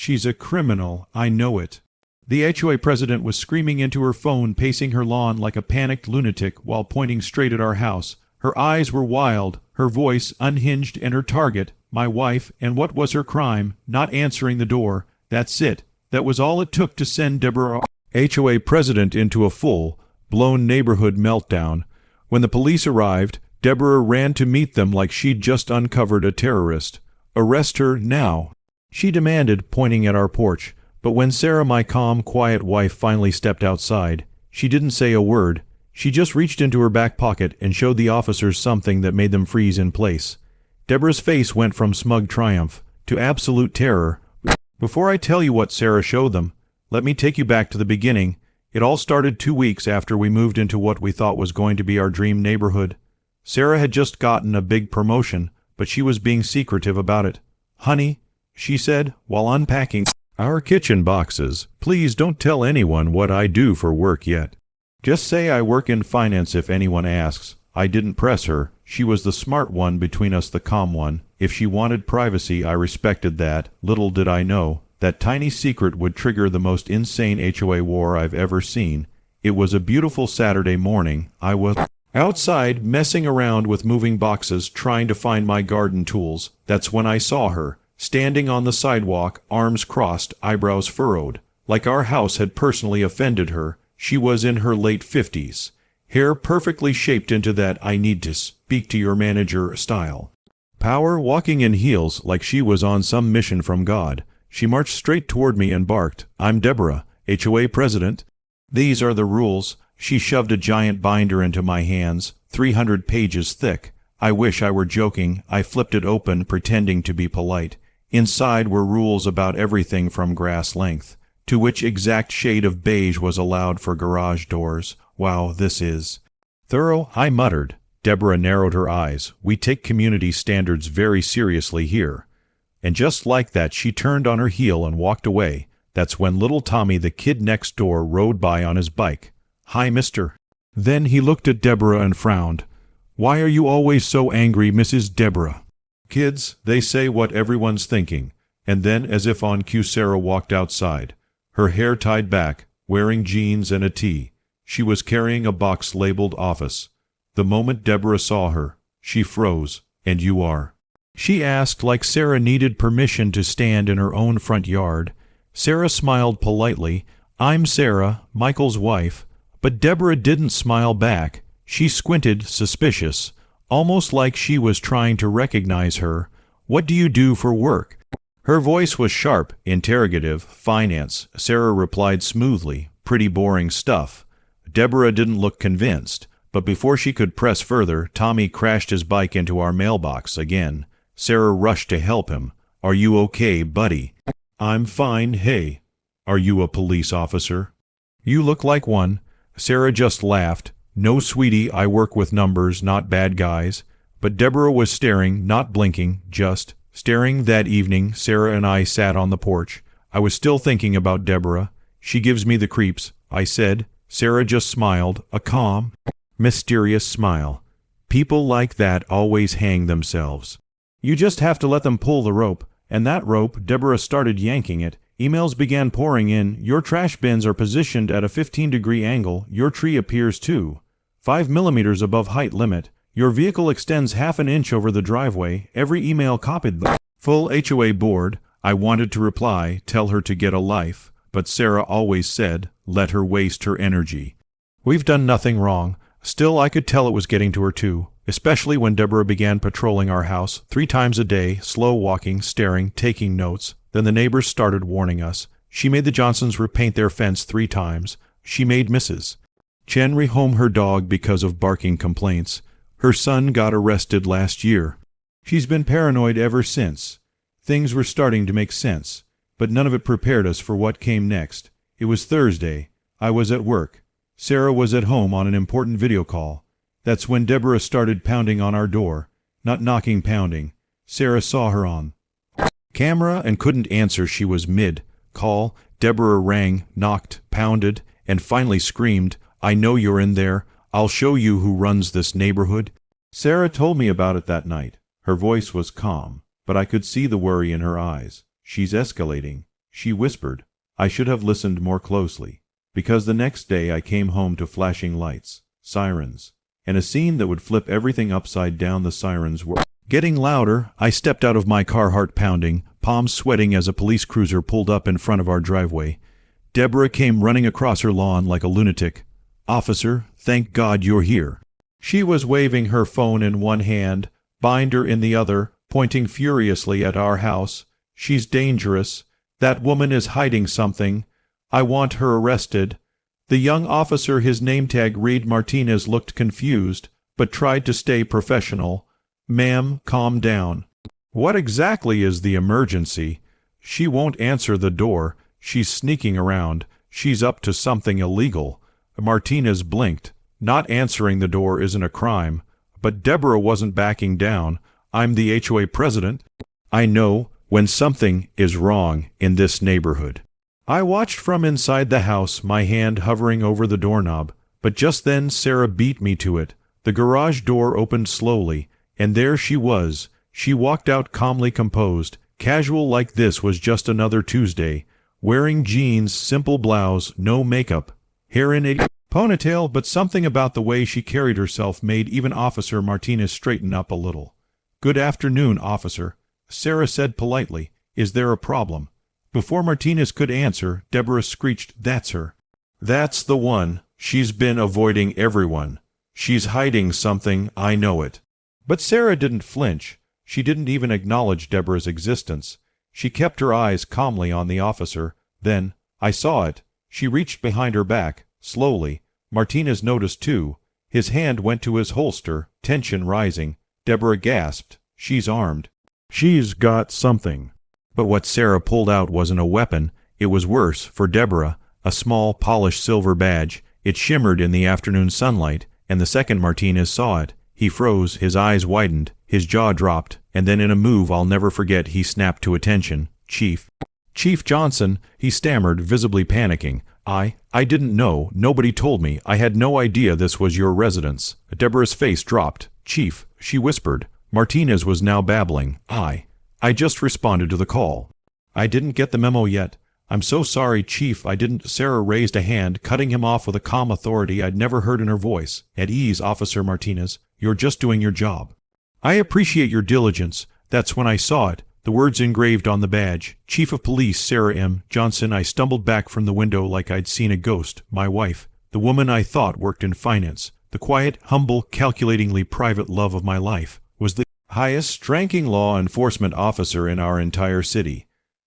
She's a criminal, I know it. The HOA president was screaming into her phone, pacing her lawn like a panicked lunatic while pointing straight at our house. Her eyes were wild, her voice unhinged, and her target, my wife, and what was her crime? Not answering the door. That's it. That was all it took to send Deborah, HOA president, into a full-blown neighborhood meltdown. When the police arrived, Deborah ran to meet them like she'd just uncovered a terrorist. "Arrest her now," she demanded, pointing at our porch. But when Sarah, my calm, quiet wife, finally stepped outside, she didn't say a word. She just reached into her back pocket and showed the officers something that made them freeze in place. Deborah's face went from smug triumph to absolute terror. Before I tell you what Sarah showed them, let me take you back to the beginning. It all started 2 weeks after we moved into what we thought was going to be our dream neighborhood. Sarah had just gotten a big promotion, but she was being secretive about it. "Honey," she said, while unpacking our kitchen boxes, "please don't tell anyone what I do for work yet. Just say I work in finance if anyone asks." I didn't press her. She was the smart one between us, the calm one. If she wanted privacy, I respected that. Little did I know that tiny secret would trigger the most insane HOA war I've ever seen. It was a beautiful Saturday morning. I was outside messing around with moving boxes, trying to find my garden tools. That's when I saw her, standing on the sidewalk, arms crossed, eyebrows furrowed. Like our house had personally offended her. She was in her late 50s. Hair perfectly shaped into that "I need to speak to your manager" style. Power, walking in heels like she was on some mission from God. She marched straight toward me and barked, "I'm Deborah, HOA president. These are the rules." She shoved a giant binder into my hands, 300 pages thick. I wish I were joking. I flipped it open, pretending to be polite. Inside were rules about everything from grass length to which exact shade of beige was allowed for garage doors. Wow, this is thorough, I muttered. Deborah narrowed her eyes. "We take community standards very seriously here." And just like that, she turned on her heel and walked away. That's when little Tommy, the kid next door, rode by on his bike. "Hi, mister." Then he looked at Deborah and frowned. "Why are you always so angry, Mrs. Deborah?" Kids, they say what everyone's thinking. And then, as if on cue, Sarah walked outside, her hair tied back, wearing jeans and a tee. She was carrying a box labeled "Office." The moment Deborah saw her, she froze. "And you are?" she asked, like Sarah needed permission to stand in her own front yard. Sarah smiled politely. "I'm Sarah, Michael's wife." But Deborah didn't smile back. She squinted, suspicious, almost like she was trying to recognize her. "What do you do for work?" Her voice was sharp, interrogative. "Finance," Sarah replied smoothly. "Pretty boring stuff." Deborah didn't look convinced, but before she could press further, Tommy crashed his bike into our mailbox again. Sarah rushed to help him. "Are you okay, buddy?" "I'm fine. Hey, are you a police officer?" "You look like one." Sarah just laughed. "No, sweetie, I work with numbers, not bad guys." But Deborah was staring, not blinking, just staring. That evening, Sarah and I sat on the porch. I was still thinking about Deborah. "She gives me the creeps," I said. Sarah just smiled, a calm, mysterious smile. "People like that always hang themselves. You just have to let them pull the rope." And that rope, Deborah started yanking it. Emails began pouring in. "Your trash bins are positioned at a 15-degree angle. Your tree appears too 5 millimeters above height limit. Your vehicle extends half an inch over the driveway." Every email copied the full HOA board. I wanted to reply, tell her to get a life, but Sarah always said, let her waste her energy. We've done nothing wrong. Still, I could tell it was getting to her too, especially when Deborah began patrolling our house 3 times a day, slow walking, staring, taking notes. Then the neighbors started warning us. She made the Johnsons repaint their fence 3 times. She made Mrs. Chen rehome her dog because of barking complaints. Her son got arrested last year. She's been paranoid ever since. Things were starting to make sense, but none of it prepared us for what came next. It was Thursday. I was at work. Sarah was at home on an important video call. That's when Deborah started pounding on our door. Not knocking, pounding. Sarah saw her on camera and couldn't answer. She was mid-call. Deborah rang, knocked, pounded, and finally screamed, "I know you're in there. I'll show you who runs this neighborhood." Sarah told me about it that night. Her voice was calm, but I could see the worry in her eyes. "She's escalating. she whispered. I should have listened more closely, because the next day I came home to flashing lights, sirens, and a scene that would flip everything upside down. The sirens were getting louder. I stepped out of my car, heart pounding, palms sweating, as a police cruiser pulled up in front of our driveway. Deborah came running across her lawn like a lunatic. "Officer, thank God you're here." She was waving her phone in one hand, binder in the other, pointing furiously at our house. "She's dangerous. That woman is hiding something. I want her arrested." The young officer, his name tag read Martinez, looked confused, but tried to stay professional. "Ma'am, calm down. What exactly is the emergency? She won't answer the door. She's sneaking around. She's up to something illegal." Martinez blinked. Not answering the door isn't a crime. But Deborah wasn't backing down. "I'm the HOA president. I know when something is wrong in this neighborhood." I watched from inside the house, my hand hovering over the doorknob. But just then Sarah beat me to it. The garage door opened slowly, and there she was. She walked out calmly composed, casual like this was just another Tuesday, wearing jeans, simple blouse, no makeup, hair in a ponytail, but something about the way she carried herself made even Officer Martinez straighten up a little. "Good afternoon, officer," Sarah said politely. "Is there a problem?" Before Martinez could answer, Deborah screeched, "That's her. That's the one. She's been avoiding everyone. She's hiding something, I know it." But Sarah didn't flinch. She didn't even acknowledge Deborah's existence. She kept her eyes calmly on the officer. Then, I saw it. She reached behind her back, slowly. Martinez noticed too. His hand went to his holster, tension rising. Deborah gasped. "She's armed. She's got something." But what Sarah pulled out wasn't a weapon. It was worse, for Deborah, a small, polished silver badge. It shimmered in the afternoon sunlight, and the second Martinez saw it, he froze, his eyes widened, his jaw dropped, and then in a move I'll never forget he snapped to attention. "Chief. Chief Johnson," he stammered, visibly panicking. I didn't know. Nobody told me. I had no idea this was your residence." Deborah's face dropped. "Chief," she whispered. Martinez was now babbling. I just responded to the call. I didn't get the memo yet. I'm so sorry, Chief, I didn't." Sarah raised a hand, cutting him off with a calm authority I'd never heard in her voice. "At ease, Officer Martinez. You're just doing your job." "I appreciate your diligence." That's when I saw it, the words engraved on the badge. "Chief of Police Sarah M. Johnson." I stumbled back from the window like I'd seen a ghost. My wife, the woman I thought worked in finance, the quiet, humble, calculatingly private love of my life, was the highest-ranking law enforcement officer in our entire city.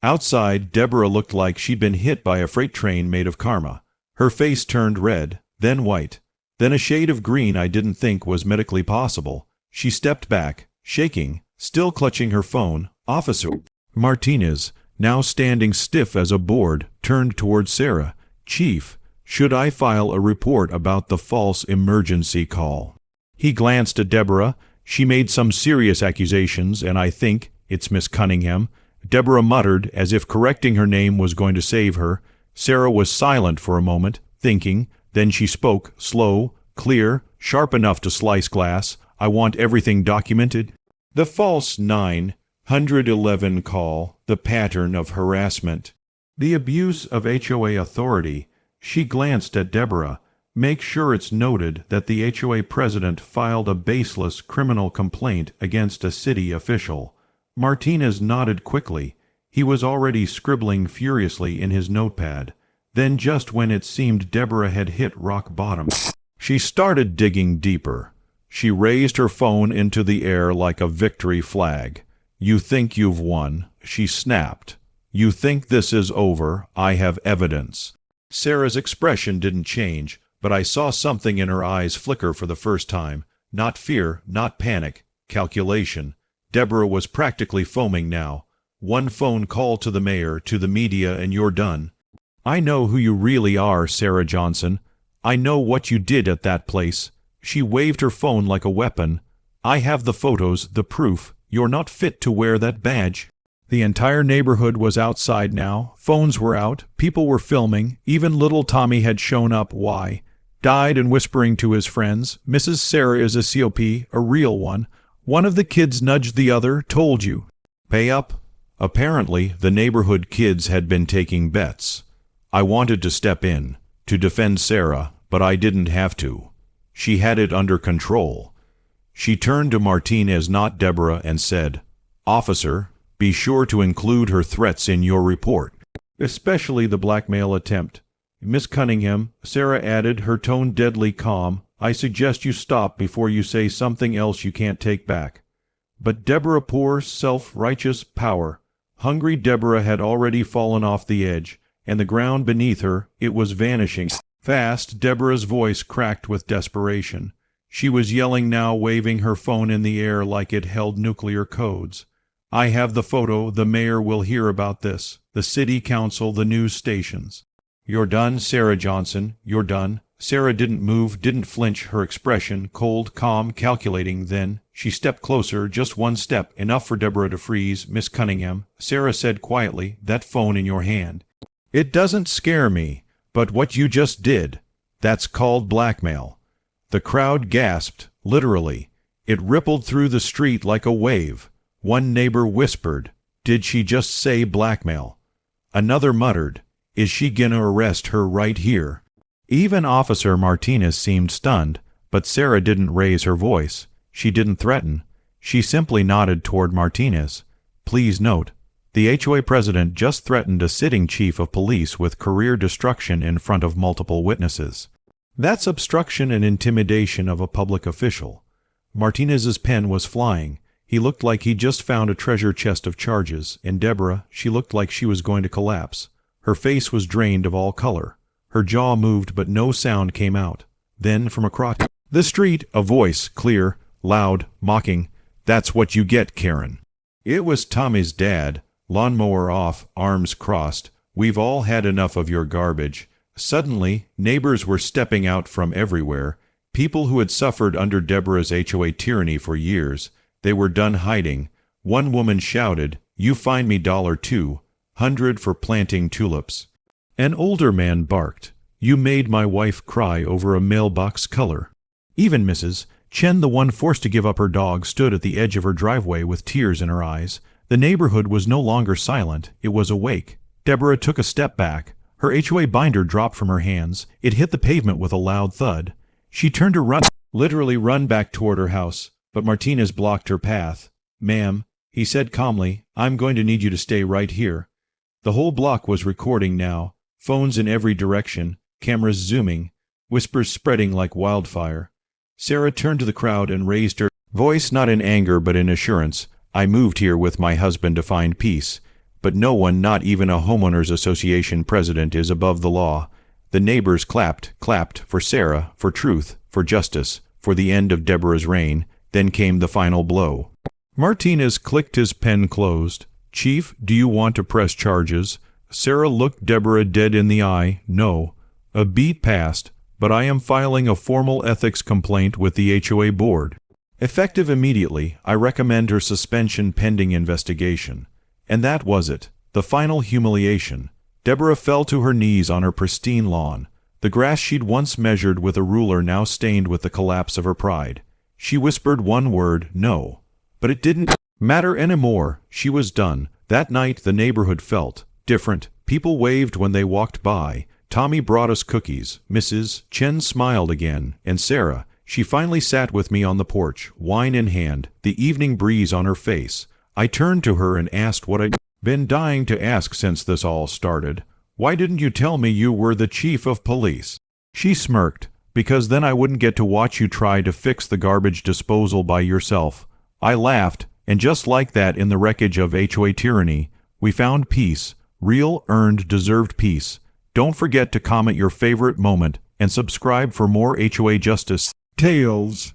Outside, Deborah looked like she'd been hit by a freight train made of karma. Her face turned red, then white, then a shade of green I didn't think was medically possible. She stepped back, shaking, still clutching her phone. Officer Martinez, now standing stiff as a board, turned toward Sarah. "Chief, should I file a report about the false emergency call?" He glanced at Deborah. She made some serious accusations, and I think it's Miss Cunningham. Deborah muttered, as if correcting her name was going to save her. Sarah was silent for a moment, thinking. Then she spoke, slow, clear, sharp enough to slice glass. "I want everything documented. The false 911 call, the pattern of harassment, the abuse of HOA authority." She glanced at Deborah. "Make sure it's noted that the HOA president filed a baseless criminal complaint against a city official." Martinez nodded quickly. He was already scribbling furiously in his notepad. Then, just when it seemed Deborah had hit rock bottom, she started digging deeper. She raised her phone into the air like a victory flag. "You think you've won," she snapped. "You think this is over. I have evidence." Sarah's expression didn't change, but I saw something in her eyes flicker for the first time. Not fear, not panic. Calculation. Deborah was practically foaming now. "One phone call to the mayor, to the media, and you're done. I know who you really are, Sarah Johnson. I know what you did at that place." She waved her phone like a weapon. "I have the photos, the proof. You're not fit to wear that badge." The entire neighborhood was outside now. Phones were out. People were filming. Even little Tommy had shown up. Why? Died and whispering to his friends. "Mrs. Sarah is a COP, a real one. One of the kids nudged the other, told you. Pay up." Apparently, the neighborhood kids had been taking bets. I wanted to step in, to defend Sarah, but I didn't have to. She had it under control. She turned to Martinez, not Deborah, and said, "Officer, be sure to include her threats in your report, especially the blackmail attempt. Miss Cunningham," Sarah added, her tone deadly calm, "I suggest you stop before you say something else you can't take back." But Deborah, poor, self-righteous power. Hungry Deborah had already fallen off the edge, and the ground beneath her, it was vanishing. Fast, Deborah's voice cracked with desperation. She was yelling now, waving her phone in the air like it held nuclear codes. "I have the photo. The mayor will hear about this. The city council, the news stations." "You're done, Sarah Johnson. You're done." Sarah didn't move, didn't flinch, her expression cold, calm, calculating. Then she stepped closer, just one step, enough for Deborah to freeze. "Miss Cunningham," Sarah said quietly, "that phone in your hand. It doesn't scare me, but what you just did, that's called blackmail." The crowd gasped, literally. It rippled through the street like a wave. One neighbor whispered, "Did she just say blackmail?" Another muttered, "Is she gonna arrest her right here?" Even Officer Martinez seemed stunned, but Sarah didn't raise her voice. She didn't threaten. She simply nodded toward Martinez. "Please note, the HOA president just threatened a sitting chief of police with career destruction in front of multiple witnesses. That's obstruction and intimidation of a public official." Martinez's pen was flying. He looked like he'd just found a treasure chest of charges, and Deborah, she looked like she was going to collapse. Her face was drained of all color. Her jaw moved, but no sound came out. Then, from across the street, a voice, clear, loud, mocking, "That's what you get, Karen." It was Tommy's dad, lawnmower off, arms crossed. "We've all had enough of your garbage." Suddenly, neighbors were stepping out from everywhere, people who had suffered under Deborah's HOA tyranny for years. They were done hiding. One woman shouted, "You find me $200 for planting tulips." An older man barked, "You made my wife cry over a mailbox color." Even Mrs. Chen, the one forced to give up her dog, stood at the edge of her driveway with tears in her eyes. The neighborhood was no longer silent, it was awake. Deborah took a step back. Her HOA binder dropped from her hands. It hit the pavement with a loud thud. She turned to run, literally run back toward her house, but Martinez blocked her path. "Ma'am," he said calmly, "I'm going to need you to stay right here." The whole block was recording now, phones in every direction, cameras zooming, whispers spreading like wildfire. Sarah turned to the crowd and raised her voice, not in anger but in assurance. "I moved here with my husband to find peace. But no one, not even a homeowners association president, is above the law." The neighbors clapped for Sarah, for truth, for justice, for the end of Deborah's reign. Then came the final blow. Martinez clicked his pen closed. "Chief, do you want to press charges?" Sarah looked Deborah dead in the eye. "No." A beat passed, "But I am filing a formal ethics complaint with the HOA board. Effective immediately, I recommend her suspension pending investigation." And that was it. The final humiliation. Deborah fell to her knees on her pristine lawn. The grass she'd once measured with a ruler now stained with the collapse of her pride. She whispered one word, "No." But it didn't matter anymore. She was done. That night the neighborhood felt different. People waved when they walked by. Tommy brought us cookies. Mrs. Chen smiled again. And Sarah, she finally sat with me on the porch, wine in hand, the evening breeze on her face. I turned to her and asked what I'd been dying to ask since this all started. "Why didn't you tell me you were the chief of police?" She smirked. "Because then I wouldn't get to watch you try to fix the garbage disposal by yourself." I laughed, and just like that, in the wreckage of HOA tyranny, we found peace, real, earned, deserved peace. Don't forget to comment your favorite moment and subscribe for more HOA justice tales.